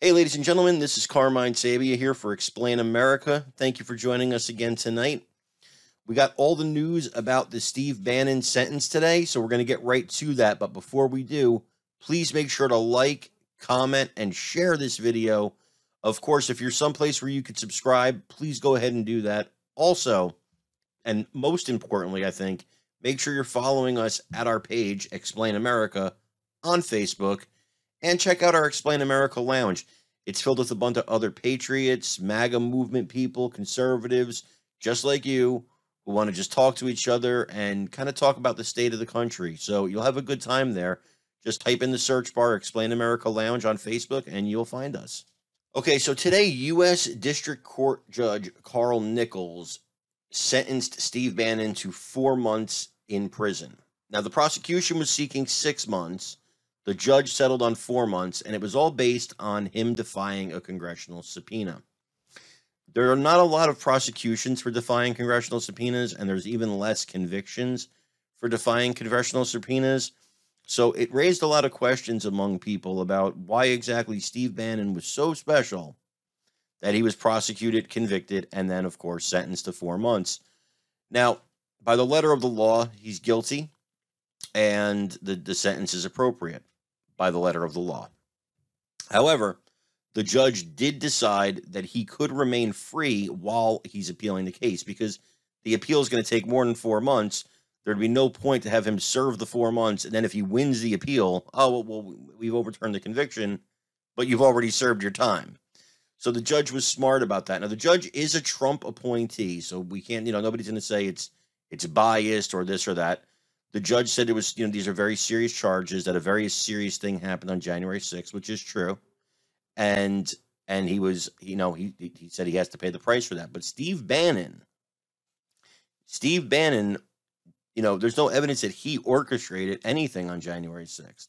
Hey, ladies and gentlemen, this is Carmine Sabia here for Explain America. Thank you for joining us again tonight. We got all the news about the Steve Bannon sentence today, so we're going to get right to that. But before we do, please make sure to like, comment, and share this video. Of course, if you're someplace where you could subscribe, please go ahead and do that. Also, and most importantly, I think, make sure you're following us at our page, Explain America, on Facebook, and check out our Explain America Lounge. It's filled with a bunch of other patriots, MAGA movement people, conservatives, just like you, who want to just talk to each other and kind of talk about the state of the country. So you'll have a good time there. Just type in the search bar, Explain America Lounge on Facebook, and you'll find us. Okay, so today, U.S. District Court Judge Carl Nichols sentenced Steve Bannon to 4 months in prison. Now, the prosecution was seeking 6 months. The judge settled on 4 months, and it was all based on him defying a congressional subpoena. There are not a lot of prosecutions for defying congressional subpoenas, and there's even less convictions for defying congressional subpoenas. So it raised a lot of questions among people about why exactly Steve Bannon was so special that he was prosecuted, convicted, and then, of course, sentenced to 4 months. Now, by the letter of the law, he's guilty, and the sentence is appropriate by the letter of the law. However, the judge did decide that he could remain free while he's appealing the case, because the appeal is going to take more than 4 months. There'd be no point to have him serve the 4 months, and then if he wins the appeal, oh, well, we've overturned the conviction, but you've already served your time. So the judge was smart about that. Now, the judge is a Trump appointee, so we can't, nobody's going to say it's biased or this or that. The judge said it was, these are very serious charges, that a very serious thing happened on January 6th, which is true. And he was, he said he has to pay the price for that. But Steve Bannon, there's no evidence that he orchestrated anything on January 6th.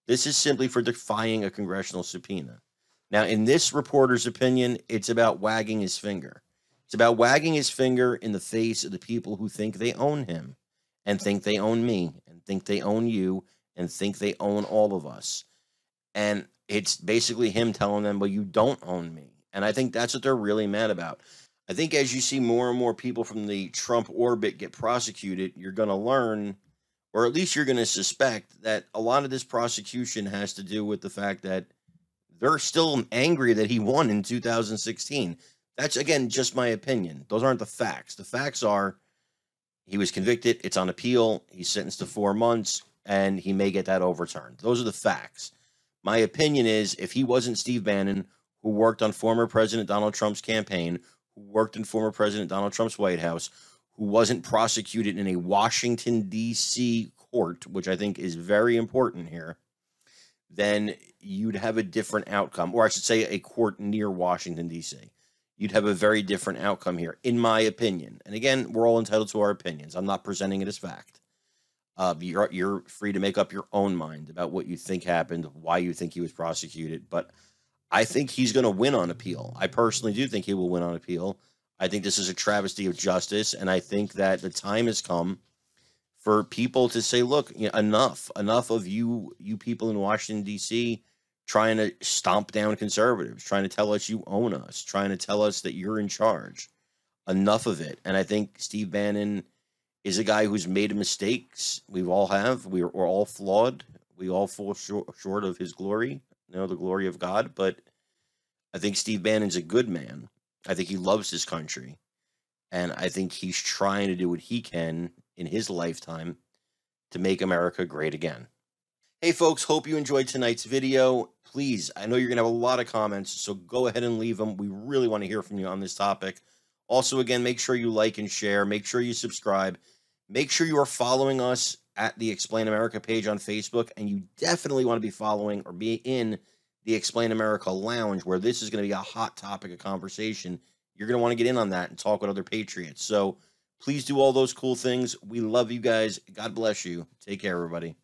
This is simply for defying a congressional subpoena. Now, in this reporter's opinion, it's about wagging his finger. It's about wagging his finger in the face of the people who think they own him, and think they own me, and think they own you, and think they own all of us. And it's basically him telling them, well, you don't own me. And I think that's what they're really mad about. I think as you see more and more people from the Trump orbit get prosecuted, you're going to learn, or at least you're going to suspect, that a lot of this prosecution has to do with the fact that they're still angry that he won in 2016. That's, again, just my opinion. Those aren't the facts. The facts are he was convicted, it's on appeal, he's sentenced to 4 months, and he may get that overturned. Those are the facts. My opinion is, if he wasn't Steve Bannon, who worked on former President Donald Trump's campaign, who worked in former President Donald Trump's White House, who wasn't prosecuted in a Washington, D.C. court, which I think is very important here, then you'd have a different outcome. Or I should say a court near Washington, D.C. You'd have a very different outcome here, in my opinion. And again, we're all entitled to our opinions. I'm not presenting it as fact. You're free to make up your own mind about what you think happened, why you think he was prosecuted. But I think he's going to win on appeal. I personally do think he will win on appeal. I think this is a travesty of justice, and I think that the time has come for people to say, look, enough of you people in Washington, D.C., trying to stomp down conservatives, trying to tell us you own us, trying to tell us that you're in charge. Enough of it. And I think Steve Bannon is a guy who's made mistakes. We all have. We're all flawed. We all fall short of his glory, the glory of God. But I think Steve Bannon's a good man. I think he loves his country. And I think he's trying to do what he can in his lifetime to make America great again. Hey, folks, hope you enjoyed tonight's video. Please, I know you're going to have a lot of comments, so go ahead and leave them. We really want to hear from you on this topic. Also, again, make sure you like and share. Make sure you subscribe. Make sure you are following us at the Explain America page on Facebook, and you definitely want to be following or be in the Explain America Lounge, where this is going to be a hot topic of conversation. You're going to want to get in on that and talk with other patriots. So please do all those cool things. We love you guys. God bless you. Take care, everybody.